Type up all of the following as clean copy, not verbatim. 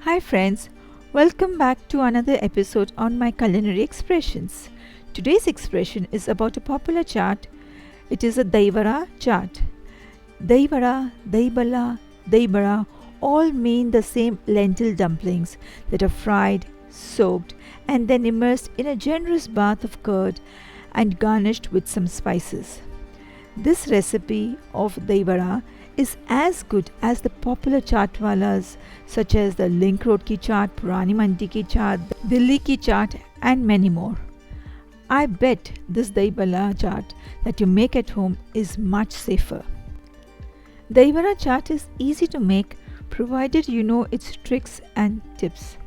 Hi friends, welcome back to another episode on my culinary expressions. Today's expression is about a popular chaat. It is a Dahi Vada Chaat. Dahi Vada, Dahi Bhalla, Dahi Vada all mean the same lentil dumplings that are fried, soaked and then immersed in a generous bath of curd and garnished with some spices. This recipe of Dahi Vada is as good as the popular chaatwalas such as the Link Road ki chaat, Purani Mandi ki chaat, Delhi ki chaat and many more. I bet this Dahi Bhalla chaat that you make at home is much safer. Dahi Vada chaat is easy to make provided you know its tricks and tips.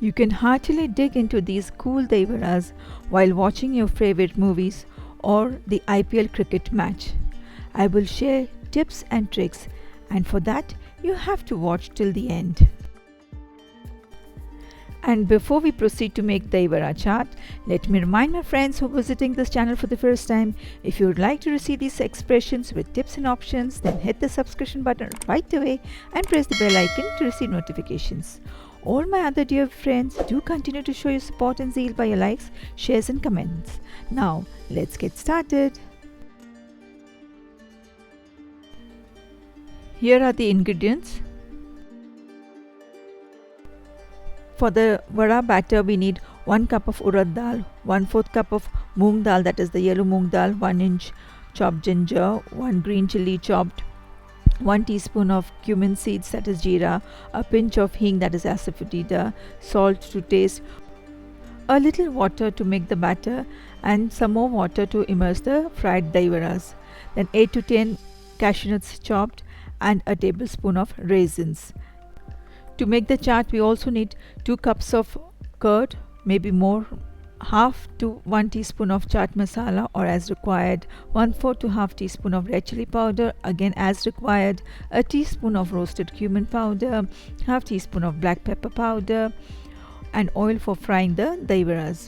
You can heartily dig into these cool Dahi Vadas while watching your favorite movies or the IPL cricket match. I will share tips and tricks, and for that you have to watch till the end. And before we proceed to make Dahi Vada chaat, let me remind my friends who are visiting this channel for the first time, if you would like to receive these expressions with tips and options, then hit the subscription button right away and press the bell icon to receive notifications. All my other dear friends, do continue to show your support and zeal by your likes, shares and comments. Now let's get started. Here are the ingredients. For the vada batter, we need 1 cup of urad dal, 1/4 cup of moong dal, that is the yellow moong dal, 1 inch chopped ginger, 1 green chili chopped, 1 teaspoon of cumin seeds, that is jeera, a pinch of hing, that is asafoetida, salt to taste, a little water to make the batter, and some more water to immerse the fried dahi vadas. Then 8 to 10 cashew nuts chopped, and a tablespoon of raisins. To make the chaat, we also need 2 cups of curd, maybe more, half to 1 teaspoon of chaat masala or as required, 1/4 to half teaspoon of red chili powder, again as required, a teaspoon of roasted cumin powder, half teaspoon of black pepper powder, and oil for frying the dahi vadas.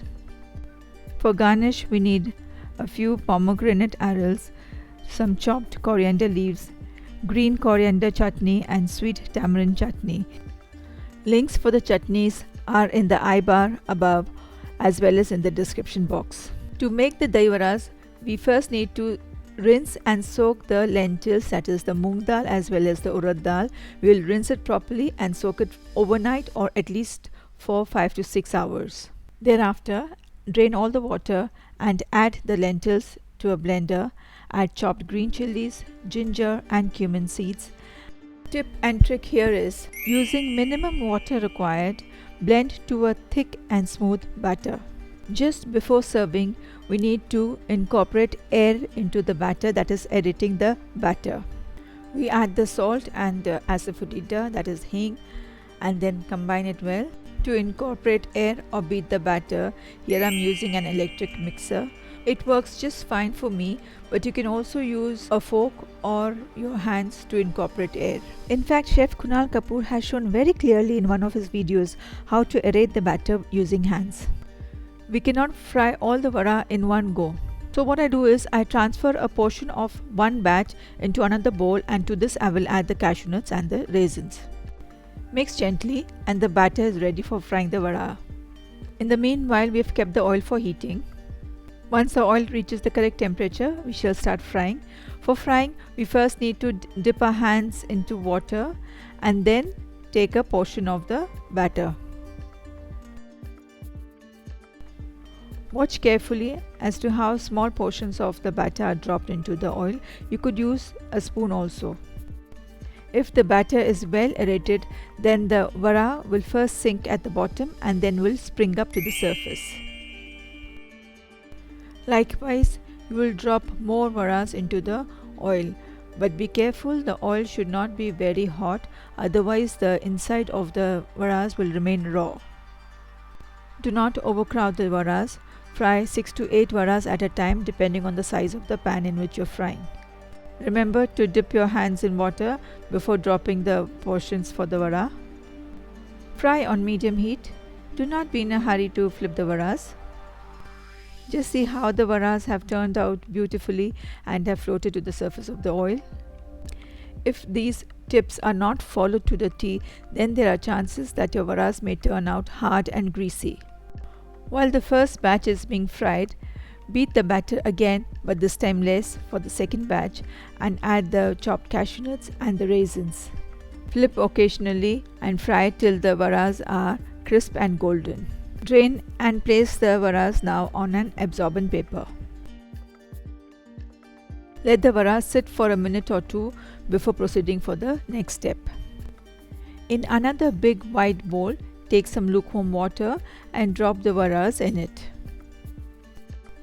For garnish, we need a few pomegranate arils, some chopped coriander leaves, green coriander chutney and sweet tamarind chutney. Links for the chutneys are in the I bar above as well as in the description box. To make the dahi vadas, we first need to rinse and soak the lentils, that is the moong dal as well as the urad dal. We will rinse it properly and soak it overnight or at least for 5 to 6 hours. Thereafter, drain all the water and add the lentils to a blender. Add chopped green chilies, ginger and cumin seeds. Tip and trick here is using minimum water required, blend to a thick and smooth batter. Just before serving, we need to incorporate air into the batter, that is editing the batter. We add the salt and asafoetida, that is hing, and then combine it well. To incorporate air or beat the batter, here I am using an electric mixer. It works just fine for me, but you can also use a fork or your hands to incorporate air. In fact, Chef Kunal Kapoor has shown very clearly in one of his videos how to aerate the batter using hands. We cannot fry all the vada in one go. So what I do is I transfer a portion of one batch into another bowl, and to this I will add the cashew nuts and the raisins. Mix gently and the batter is ready for frying the vada. In the meanwhile, we have kept the oil for heating. Once the oil reaches the correct temperature, we shall start frying. For frying, we first need to dip our hands into water and then take a portion of the batter. Watch carefully as to how small portions of the batter are dropped into the oil. You could use a spoon also. If the batter is well aerated, then the vada will first sink at the bottom and then will spring up to the surface. Likewise, you will drop more vadas into the oil, but be careful, the oil should not be very hot, otherwise the inside of the vadas will remain raw. Do not overcrowd the vadas. Fry 6 to 8 vadas at a time depending on the size of the pan in which you are frying. Remember to dip your hands in water before dropping the portions for the vada. Fry on medium heat. Do not be in a hurry to flip the vadas. Just see how the vadas have turned out beautifully and have floated to the surface of the oil. If these tips are not followed to the T, then there are chances that your vadas may turn out hard and greasy. While the first batch is being fried, beat the batter again, but this time less, for the second batch, and add the chopped cashew nuts and the raisins. Flip occasionally and fry till the vadas are crisp and golden. Drain and place the vadas now on an absorbent paper. Let the vadas sit for a minute or two before proceeding for the next step. In another big wide bowl, take some lukewarm water and drop the vadas in it.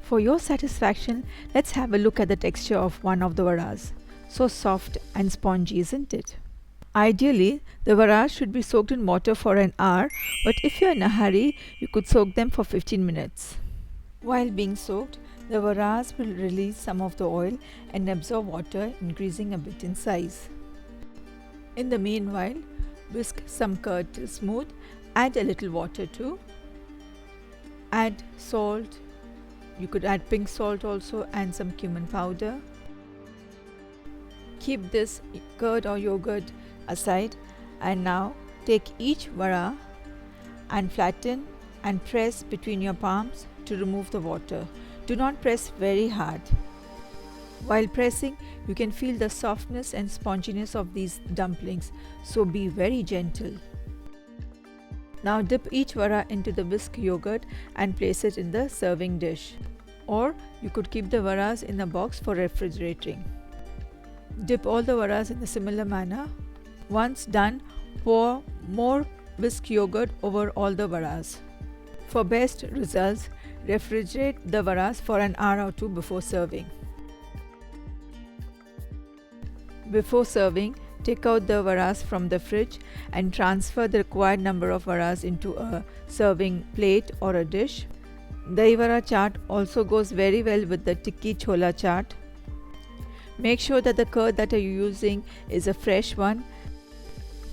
For your satisfaction, let's have a look at the texture of one of the vadas. So soft and spongy, isn't it? Ideally, the vadas should be soaked in water for an hour, but if you're in a hurry, you could soak them for 15 minutes. While being soaked, the vadas will release some of the oil and absorb water, increasing a bit in size. In the meanwhile, whisk some curd till smooth, add a little water too. Add salt. You could add pink salt also and some cumin powder. Keep this curd or yogurt aside, and now take each vada and flatten and press between your palms to remove the water. Do not press very hard. While pressing, you can feel the softness and sponginess of these dumplings, so be very gentle. Now dip each vada into the whisk yogurt and place it in the serving dish. Or you could keep the vadas in a box for refrigerating. Dip all the vadas in a similar manner. Once done, pour more whisk yogurt over all the vadas. For best results, refrigerate the vadas for an hour or two before serving. Before serving, take out the vadas from the fridge and transfer the required number of vadas into a serving plate or a dish. Dahi Vada Chaat also goes very well with the tikki chola chaat. Make sure that the curd that you're using is a fresh one.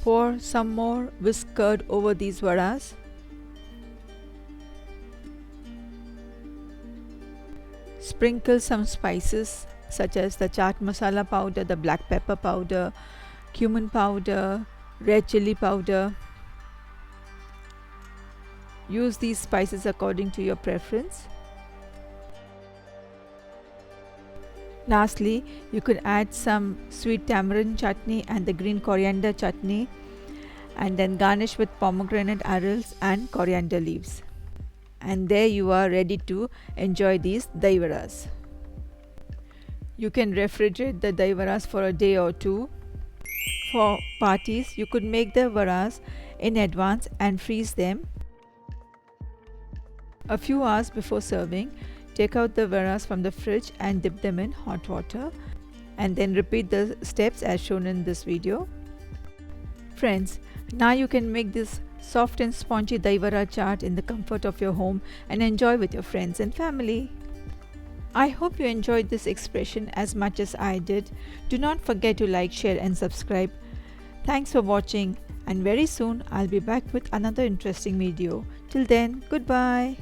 Pour some more whisk curd over these vadas. Sprinkle some spices such as the chaat masala powder, the black pepper powder, cumin powder, red chili powder. Use these spices according to your preference. Lastly, you could add some sweet tamarind chutney and the green coriander chutney, and then garnish with pomegranate arils and coriander leaves. And there you are, ready to enjoy these dahi vadas. You can refrigerate the dahi vadas for a day or two. For parties, you could make the vadas in advance and freeze them. A few hours before serving, take out the vadas from the fridge and dip them in hot water, and then repeat the steps as shown in this video. Friends, now you can make this soft and spongy dahi vada chaat in the comfort of your home and enjoy with your friends and family. I hope you enjoyed this expression as much as I did. Do not forget to like, share and subscribe. Thanks for watching, and very soon I'll be back with another interesting video. Till then, goodbye.